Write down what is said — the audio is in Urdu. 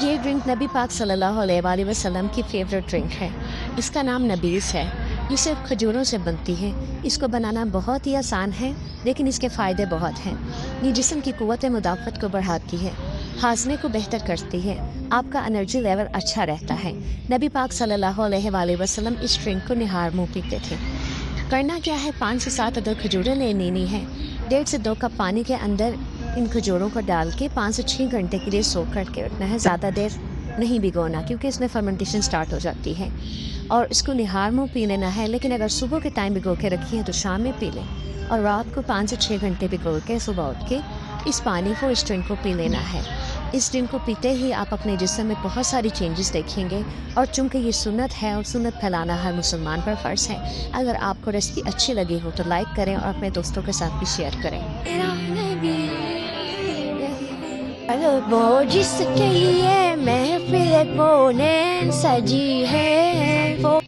یہ ڈرنک نبی پاک صلی اللہ علیہ وسلم کی فیوریٹ ڈرنک ہے۔ اس کا نام نبیس ہے۔ یہ صرف کھجوروں سے بنتی ہے۔ اس کو بنانا بہت ہی آسان ہے، لیکن اس کے فائدے بہت ہیں۔ یہ جسم کی قوت مدافعت کو بڑھاتی ہے، ہاضمے کو بہتر کرتی ہے، آپ کا انرجی لیول اچھا رہتا ہے۔ نبی پاک صلی اللہ علیہ وسلم اس ڈرنک کو نہار منہ پیتے تھے۔ کرنا کیا ہے، 5 سے 7 عدد کھجوریں لینی ہے۔ 1.5 سے 2 کپ پانی کے اندر ان کھجوروں کو ڈال کے 5 سے 6 گھنٹے کے لیے سوک کر کے رکھنا ہے۔ زیادہ دیر نہیں بھگونا، کیونکہ اس میں فرمنٹیشن سٹارٹ ہو جاتی ہے، اور اس کو نہار منہ پی لینا ہے۔ لیکن اگر صبح کے ٹائم بھگو کے رکھی ہے تو شام میں پی لیں، اور رات کو 5 سے 6 گھنٹے بھگو کے صبح اٹھ کے اس پانی کو، اس ڈرنک کو پی لینا ہے۔ اس ڈرنک کو پیتے ہی آپ اپنے جسم میں بہت ساری چینجز دیکھیں گے، اور چونکہ یہ سنت ہے اور سنت پھیلانا ہر مسلمان پر فرض ہے۔ اگر آپ کو ریسپی اچھی لگی ہو تو لائک کریں اور اپنے دوستوں کے ساتھ بھی شیئر کریں۔ وہ جس کے لیے محفل کونین سجی ہے، وہ